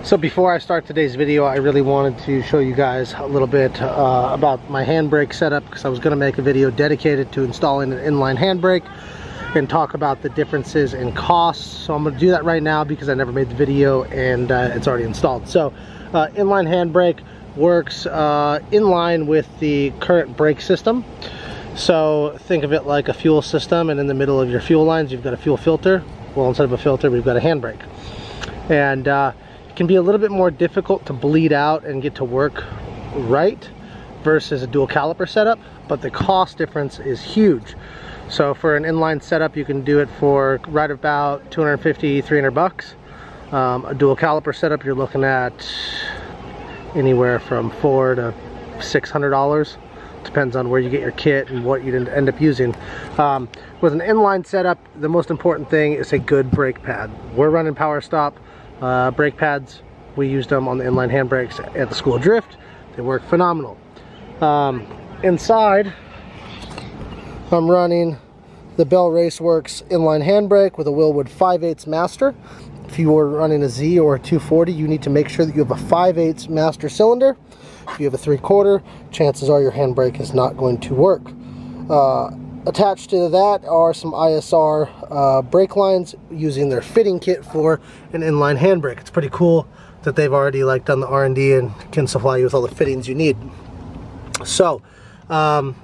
So before I start today's video, I really wanted to show you guys a little bit about my handbrake setup, because I was going to make a video dedicated to installing an inline handbrake and talk about the differences in costs. So I'm going to do that right now because I never made the video and it's already installed. So inline handbrake works in line with the current brake system. So think of it like a fuel system, and in the middle of your fuel lines you've got a fuel filter. Well, instead of a filter we've got a handbrake. And it can be a little bit more difficult to bleed out and get to work right versus a dual caliper setup, but the cost difference is huge. So for an inline setup you can do it for right about 250, 300 bucks. A dual caliper setup you're looking at anywhere from $400 to $600. Depends on where you get your kit and what you end up using. With an inline setup, the most important thing is a good brake pad. We're running Power Stop brake pads. We used them on the inline handbrakes at the school drift. They work phenomenal. Inside, I'm running the Bell Raceworks inline handbrake with a Wilwood 5/8 master. If you are running a Z or a 240, you need to make sure that you have a 5/8 master cylinder. If you have a 3/4, chances are your handbrake is not going to work. Attached to that are some ISR brake lines using their fitting kit for an inline handbrake. It's pretty cool that they've already done the R&D and can supply you with all the fittings you need. So there's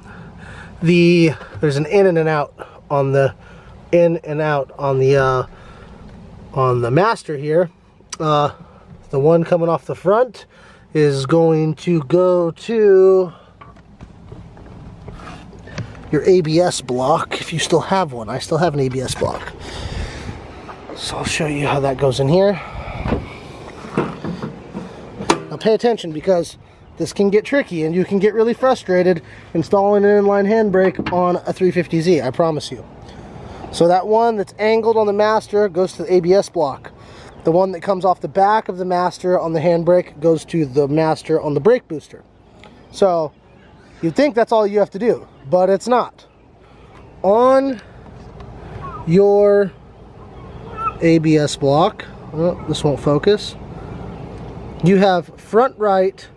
an in and out on the master here. The one coming off the front is going to go to your ABS block, if you still have one. I still have an ABS block. So I'll show you how that goes in here. Now pay attention, because this can get tricky and you can get really frustrated installing an inline handbrake on a 350Z, I promise you. So that one that's angled on the master goes to the ABS block. The one that comes off the back of the master on the handbrake goes to the master on the brake booster. So you'd think that's all you have to do, but it's not. On your ABS block, oh, this won't focus, you have front right,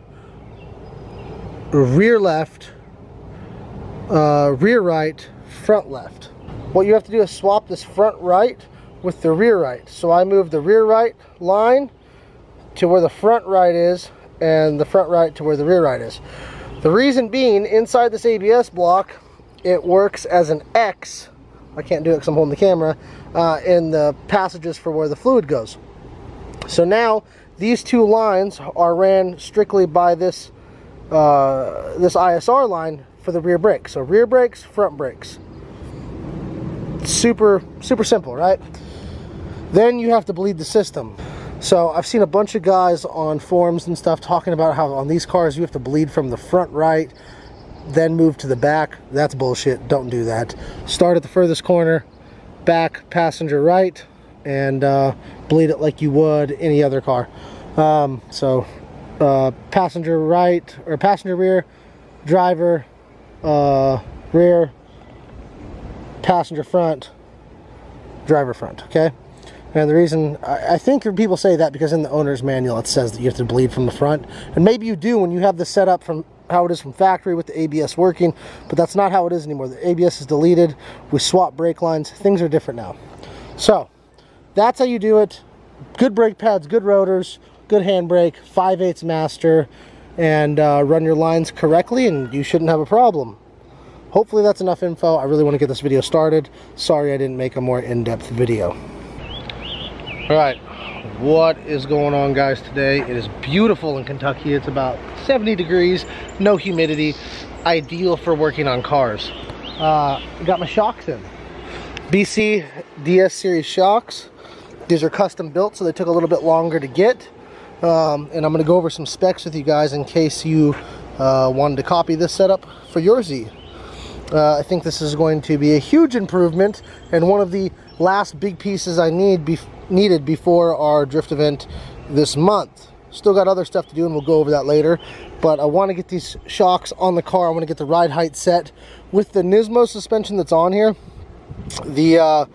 rear left, rear right, front left. What you have to do is swap this front right with the rear right. So I move the rear right line to where the front right is, and the front right to where the rear right is. The reason being, inside this ABS block, it works as an X. I can't do it because I'm holding the camera, in the passages for where the fluid goes. So now these two lines are ran strictly by this this ISR line for the rear brake. So rear brakes, front brakes. Super simple, right? Then you have to bleed the system. So I've seen a bunch of guys on forums and stuff talking about how on these cars you have to bleed from the front right, then move to the back. That's bullshit. Don't do that. Start at the furthest corner, back passenger right, and bleed it like you would any other car. Passenger right, or passenger rear, driver rear, passenger front, driver front, okay? And the reason, I think people say that because in the owner's manual it says that you have to bleed from the front. And maybe you do when you have this set up from how it is from factory with the ABS working, but that's not how it is anymore. The ABS is deleted, we swap brake lines, things are different now. So, that's how you do it. Good brake pads, good rotors, good handbrake, 5/8 master, and run your lines correctly and you shouldn't have a problem. Hopefully that's enough info. I really want to get this video started. Sorry I didn't make a more in-depth video. Alright, what is going on, guys, today? It is beautiful in Kentucky. It's about 70 degrees, no humidity, ideal for working on cars. Got my shocks in. BC DS series shocks. These are custom built, so they took a little bit longer to get. And I'm going to go over some specs with you guys in case you wanted to copy this setup for your Z. I think this is going to be a huge improvement and one of the last big pieces I needed before our drift event this month. Still got other stuff to do and we'll go over that later, but I want to get these shocks on the car. I want to get the ride height set with the Nismo suspension that's on here. The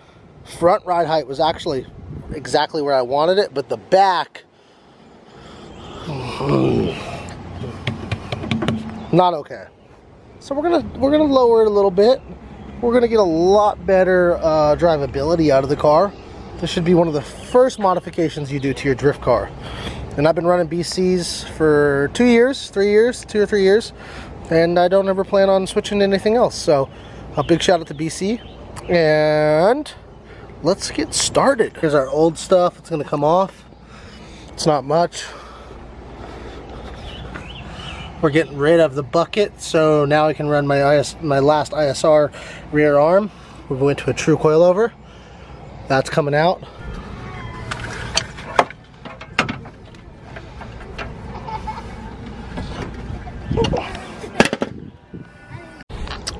front ride height was actually exactly where I wanted it, but the back Not okay. So we're gonna lower it a little bit. We're gonna get a lot better drivability out of the car. This should be one of the first modifications you do to your drift car. And I've been running BCs for 2 years, 3 years, 2 or 3 years, and I don't ever plan on switching to anything else. So a big shout out to BC, and let's get started. Here's our old stuff. It's gonna come off. It's not much. We're getting rid of the bucket, so now I can run my last ISR rear arm. We're going to a true coilover. That's coming out.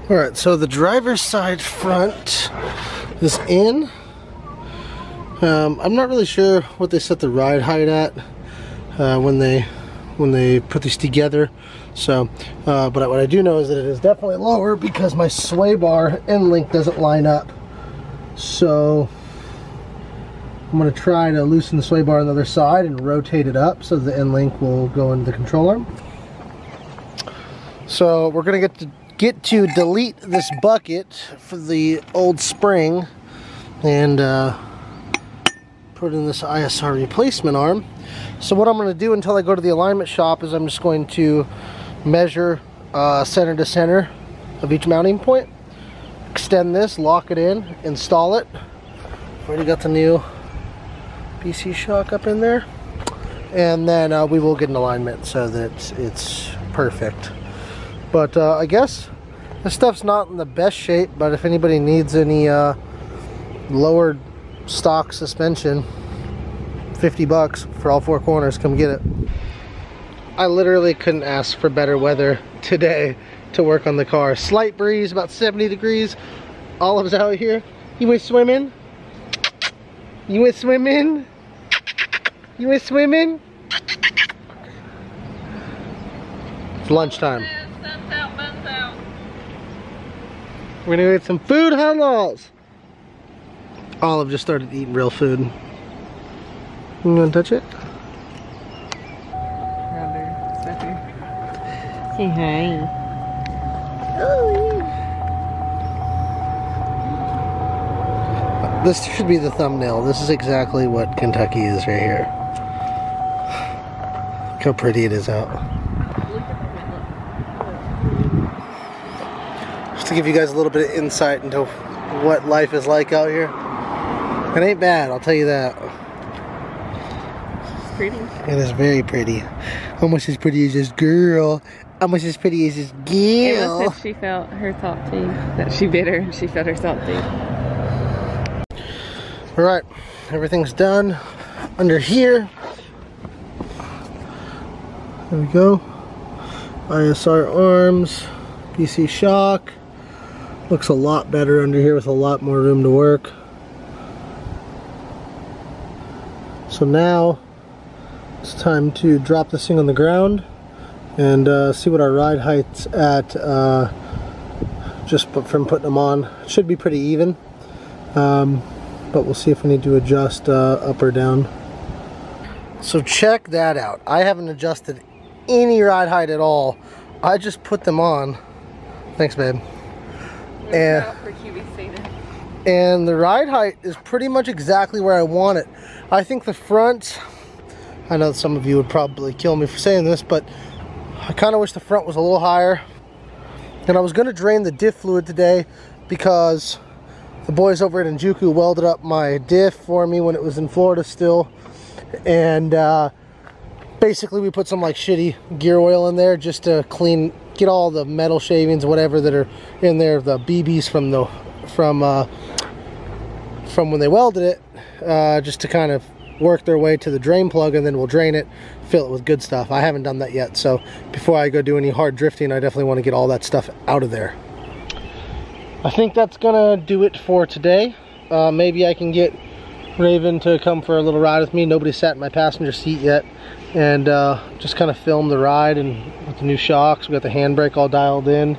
Alright, so the driver's side front is in. I'm not really sure what they set the ride height at when they put these together. So, but what I do know is that it is definitely lower because my sway bar end link doesn't line up. So I'm going to try to loosen the sway bar on the other side and rotate it up so the end link will go into the control arm. So we're going to get to delete this bucket for the old spring and put in this ISR replacement arm. So what I'm going to do until I go to the alignment shop is I'm just going to measure center to center of each mounting point, extend this, lock it in, install it. Already got the new BC shock up in there, and then we will get an alignment so that it's perfect. But I guess this stuff's not in the best shape, but if anybody needs any lower stock suspension, $50 for all 4 corners, come get it. I literally couldn't ask for better weather today to work on the car. Slight breeze, about 70 degrees. Olive's out here. You went swimming? You went swimming? You went swimming? It's lunchtime. We're gonna get some food halals. Olive just started eating real food. You wanna touch it? Say hi. This should be the thumbnail. This is exactly what Kentucky is right here. Look how pretty it is out. Just to give you guys a little bit of insight into what life is like out here. It ain't bad, I'll tell you that. It's pretty. It is very pretty. Almost as pretty as this girl. Almost as pretty as this girl. It said she felt her top teeth. That she bit her and she felt her top teeth. Alright, everything's done under here. There we go. ISR arms, BC shock. Looks a lot better under here with a lot more room to work. So now it's time to drop this thing on the ground and see what our ride height's at just from putting them on. It should be pretty even, but we'll see if we need to adjust up or down. So check that out. I haven't adjusted any ride height at all. I just put them on. Thanks, babe. And the ride height is pretty much exactly where I want it. I think the front, I know some of you would probably kill me for saying this, but I kind of wish the front was a little higher. And I was going to drain the diff fluid today because the boys over at Njuku welded up my diff for me when it was in Florida still. And basically we put some like shitty gear oil in there just to get all the metal shavings, whatever that are in there, the BBs from when they welded it, just to kind of work their way to the drain plug, and then we'll drain it, fill it with good stuff. I haven't done that yet, so before I go do any hard drifting, I definitely want to get all that stuff out of there. I think that's gonna do it for today. Maybe I can get Raven to come for a little ride with me. Nobody sat in my passenger seat yet, and just kind of film the ride and with the new shocks. We got the handbrake all dialed in,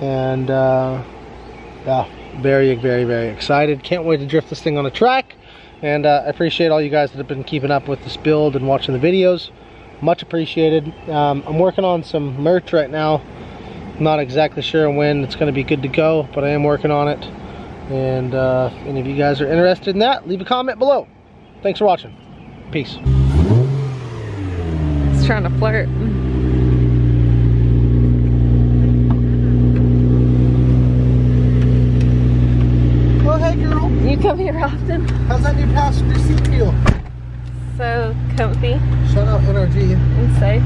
and yeah, very, very, very excited. Can't wait to drift this thing on a track. And I appreciate all you guys that have been keeping up with this build and watching the videos. much appreciated. I'm working on some merch right now. Not exactly sure when it's going to be good to go, but I am working on it. And if any of you guys are interested in that, leave a comment below. Thanks for watching. Peace. It's trying to flirt. Oh, hey girl. You come here often? How's that new passenger seat feel? So comfy. Shout out NRG. And safe.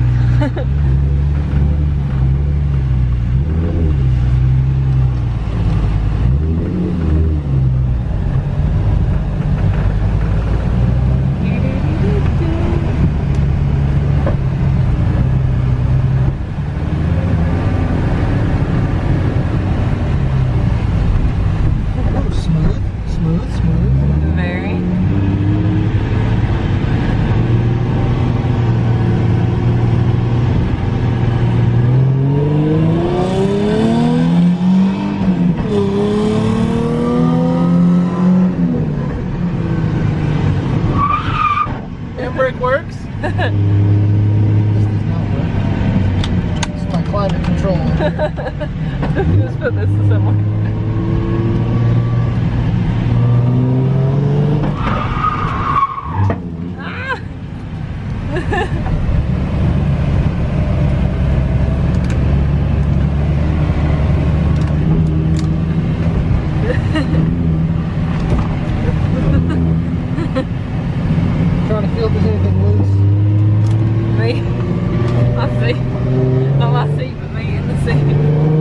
Handbrake works? This does not work. It's my climate control. Just put this somewhere. Trying to feel if there's anything loose. Me? I see. Oh, I see, but me in the seat.